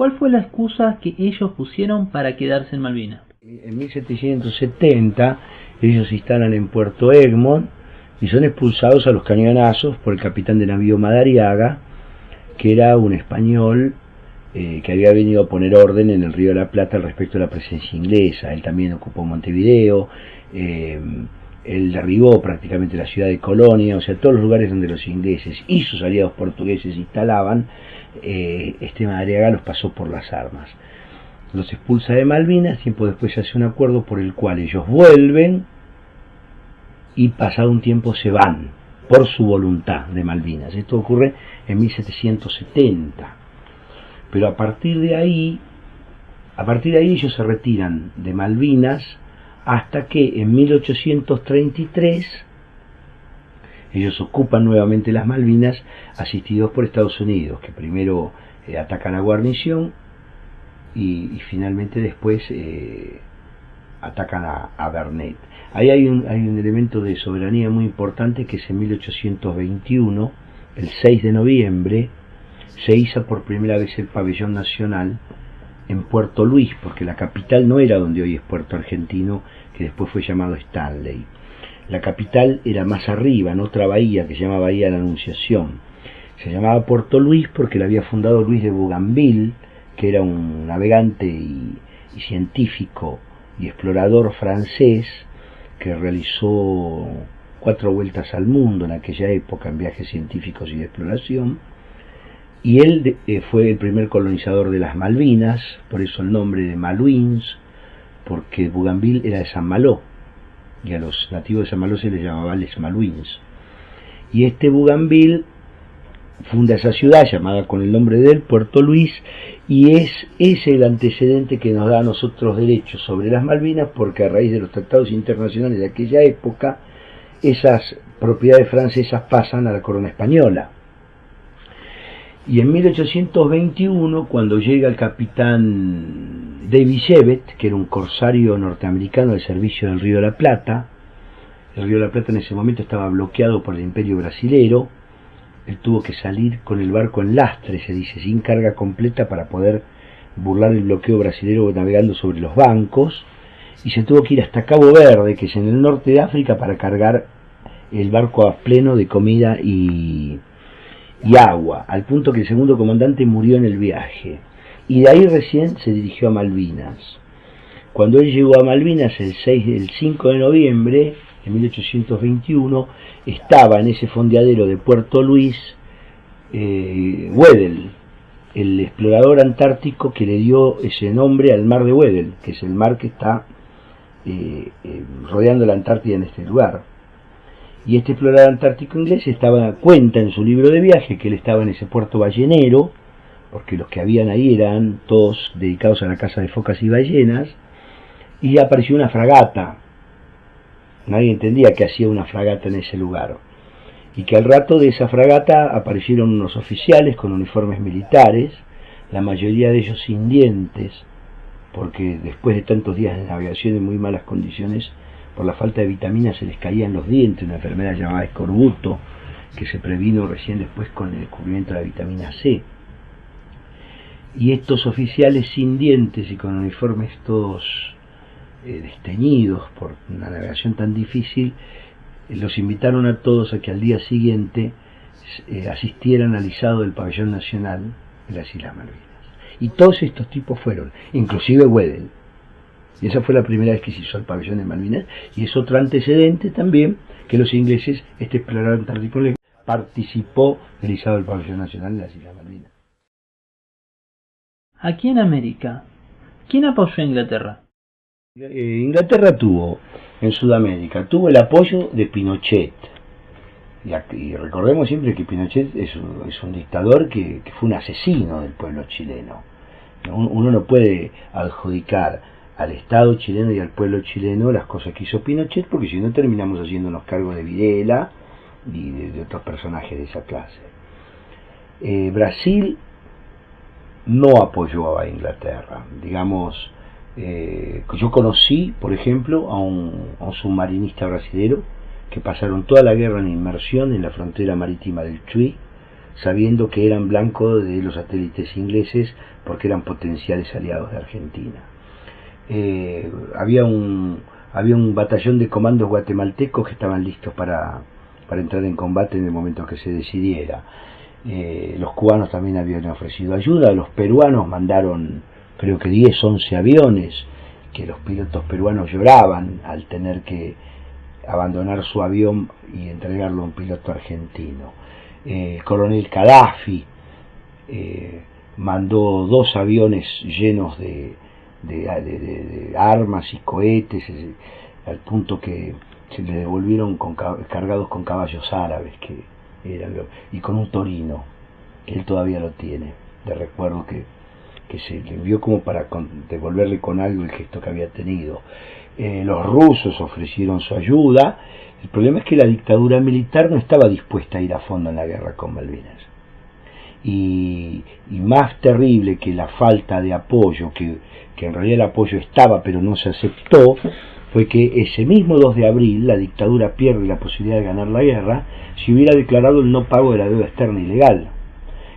¿Cuál fue la excusa que ellos pusieron para quedarse en Malvinas? En 1770 ellos se instalan en Puerto Egmont y son expulsados a los cañonazos por el capitán de navío Madariaga, que era un español que había venido a poner orden en el Río de la Plata respecto a la presencia inglesa. Él también ocupó Montevideo, él derribó prácticamente la ciudad de Colonia, o sea, todos los lugares donde los ingleses y sus aliados portugueses se instalaban, este Madariaga los pasó por las armas. Los expulsa de Malvinas, tiempo después se hace un acuerdo por el cual ellos vuelven y pasado un tiempo se van por su voluntad de Malvinas. Esto ocurre en 1770. Pero a partir de ahí ellos se retiran de Malvinas hasta que en 1833 ellos ocupan nuevamente las Malvinas, asistidos por Estados Unidos, que primero ataca la guarnición y finalmente después atacan a Vernet. Ahí hay un elemento de soberanía muy importante, que es en 1821, el 6 de noviembre, se iza por primera vez el pabellón nacional en Puerto Luis, porque la capital no era donde hoy es Puerto Argentino, que después fue llamado Stanley. La capital era más arriba, en otra bahía que se llama Bahía de la Anunciación. Se llamaba Puerto Luis porque la había fundado Luis de Bougainville, que era un navegante y científico y explorador francés que realizó 4 vueltas al mundo en aquella época en viajes científicos y de exploración. Y él fue el primer colonizador de las Malvinas, por eso el nombre de Malouins, porque Bougainville era de San Malo, y a los nativos de San Malo se les llamaba les Malouins. Y este Bougainville funda esa ciudad llamada con el nombre de él, Puerto Luis, y es ese el antecedente que nos da a nosotros derechos sobre las Malvinas, porque a raíz de los tratados internacionales de aquella época, esas propiedades francesas pasan a la corona española. Y en 1821, cuando llega el capitán Davy Jebbet, que era un corsario norteamericano al servicio del Río de la Plata, el Río de la Plata en ese momento estaba bloqueado por el Imperio Brasilero, él tuvo que salir con el barco en lastre, se dice, sin carga completa para poder burlar el bloqueo brasilero navegando sobre los bancos, y se tuvo que ir hasta Cabo Verde, que es en el norte de África, para cargar el barco a pleno de comida y agua, al punto que el segundo comandante murió en el viaje, y de ahí recién se dirigió a Malvinas. Cuando él llegó a Malvinas el 5 de noviembre de 1821, estaba en ese fondeadero de Puerto Luis Weddell, el explorador antártico que le dio ese nombre al mar de Weddell, que es el mar que está rodeando la Antártida en este lugar. Y este explorador antártico inglés cuenta en su libro de viaje que él estaba en ese puerto ballenero, porque los que habían ahí eran todos dedicados a la caza de focas y ballenas, y apareció una fragata. Nadie entendía qué hacía una fragata en ese lugar, y que al rato de esa fragata aparecieron unos oficiales con uniformes militares, la mayoría de ellos sin dientes, porque después de tantos días de navegación en muy malas condiciones, por la falta de vitaminas se les caían los dientes, una enfermedad llamada escorbuto, que se previno recién después con el descubrimiento de la vitamina C. Y estos oficiales sin dientes y con uniformes todos desteñidos por una navegación tan difícil, los invitaron a todos a que al día siguiente asistieran al izado del pabellón nacional de las Islas Malvinas. Y todos estos tipos fueron, inclusive Weddell. Y esa fue la primera vez que se hizo el pabellón de Malvinas, y es otro antecedente también que los ingleses, este explorador antártico participó del izado del pabellón nacional de las Islas Malvinas. Aquí en América, ¿quién apoyó a Inglaterra? Inglaterra tuvo, en Sudamérica, tuvo el apoyo de Pinochet. Y recordemos siempre que Pinochet es un dictador que fue un asesino del pueblo chileno. Uno no puede adjudicar al Estado chileno y al pueblo chileno las cosas que hizo Pinochet, porque si no terminamos haciéndonos cargo de Videla y de otros personajes de esa clase. Brasil no apoyó a Inglaterra. Digamos, yo conocí, por ejemplo, a un submarinista brasilero que pasaron toda la guerra en inmersión en la frontera marítima del Chuy, sabiendo que eran blanco de los satélites ingleses porque eran potenciales aliados de Argentina. Había un batallón de comandos guatemaltecos que estaban listos para entrar en combate en el momento que se decidiera. Los cubanos también habían ofrecido ayuda, los peruanos mandaron creo que 10, 11 aviones, que los pilotos peruanos lloraban al tener que abandonar su avión y entregarlo a un piloto argentino. El coronel Gaddafi mandó 2 aviones llenos de armas y cohetes, al punto que se le devolvieron cargados con caballos árabes y con un torino, que él todavía lo tiene, de recuerdo que se le envió como para devolverle con algo el gesto que había tenido. Los rusos ofrecieron su ayuda. El problema es que la dictadura militar no estaba dispuesta a ir a fondo en la guerra con Malvinas. Y más terrible que la falta de apoyo, que en realidad el apoyo estaba pero no se aceptó, fue que ese mismo 2 de abril la dictadura pierde la posibilidad de ganar la guerra si hubiera declarado el no pago de la deuda externa ilegal,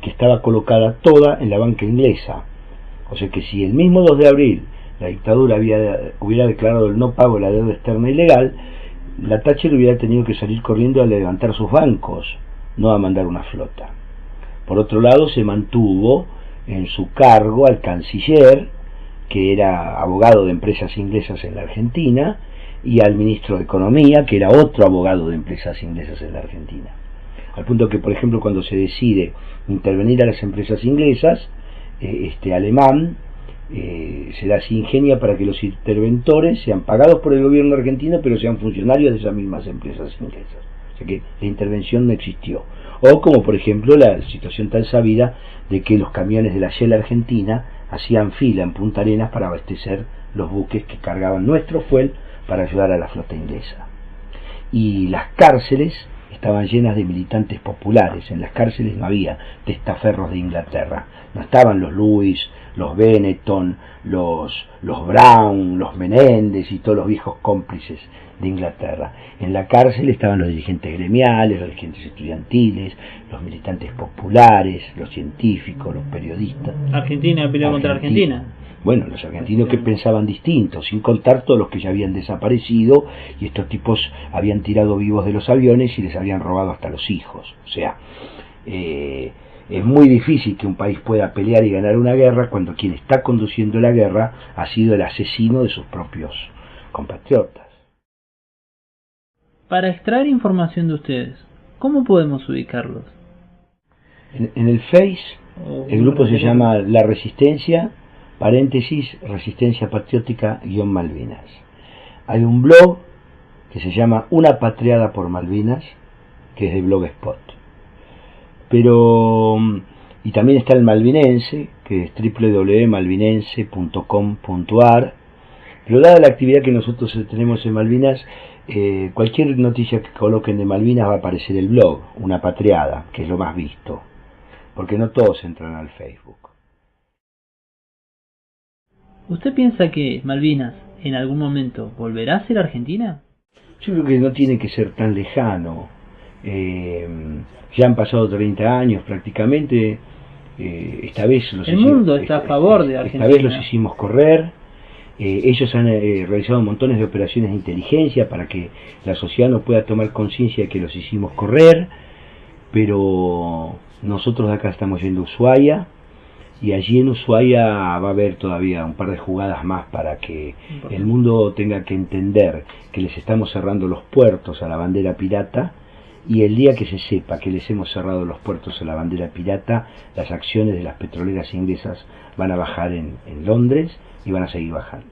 que estaba colocada toda en la banca inglesa. O sea que si el mismo 2 de abril la dictadura hubiera declarado el no pago de la deuda externa ilegal, la Thatcher hubiera tenido que salir corriendo a levantar sus bancos, no a mandar una flota. Por otro lado, se mantuvo en su cargo al canciller, que era abogado de empresas inglesas en la Argentina, y al ministro de Economía, que era otro abogado de empresas inglesas en la Argentina. Al punto que, por ejemplo, cuando se decide intervenir a las empresas inglesas, alemán se las ingenia para que los interventores sean pagados por el gobierno argentino, pero sean funcionarios de esas mismas empresas inglesas. O sea que la intervención no existió. O como por ejemplo la situación tan sabida de que los camiones de la Shell Argentina hacían fila en Punta Arenas para abastecer los buques que cargaban nuestro fuel para ayudar a la flota inglesa. Y las cárceles estaban llenas de militantes populares. En las cárceles no había testaferros de Inglaterra, no estaban los Lewis, los Benetton, los Brown, los Menéndez y todos los viejos cómplices de Inglaterra. En la cárcel estaban los dirigentes gremiales, los dirigentes estudiantiles, los militantes populares, los científicos, los periodistas. Argentina peleó contra Argentina. Bueno, los argentinos que pensaban distinto, sin contar todos los que ya habían desaparecido, y estos tipos habían tirado vivos de los aviones y les habían robado hasta los hijos. O sea, es muy difícil que un país pueda pelear y ganar una guerra cuando quien está conduciendo la guerra ha sido el asesino de sus propios compatriotas. Para extraer información de ustedes, ¿cómo podemos ubicarlos? En el Face, el grupo se llama La Resistencia, paréntesis, Resistencia Patriótica, Malvinas. Hay un blog que se llama Una Patriada por Malvinas, que es de Blogspot. Y también está el Malvinense, que es www.malvinense.com.ar. Pero dada la actividad que nosotros tenemos en Malvinas, cualquier noticia que coloquen de Malvinas va a aparecer el blog, Una Patriada, que es lo más visto, porque no todos entran al Facebook. ¿Usted piensa que Malvinas en algún momento volverá a ser Argentina? Yo creo que no tiene que ser tan lejano. Ya han pasado 30 años prácticamente. Esta vez el mundo está a favor de Argentina. Esta vez los hicimos correr. Ellos han realizado montones de operaciones de inteligencia para que la sociedad no pueda tomar conciencia de que los hicimos correr. Pero nosotros acá estamos yendo a Ushuaia. Y allí en Ushuaia va a haber todavía un par de jugadas más para que el mundo tenga que entender que les estamos cerrando los puertos a la bandera pirata, y el día que se sepa que les hemos cerrado los puertos a la bandera pirata, las acciones de las petroleras inglesas van a bajar en Londres y van a seguir bajando.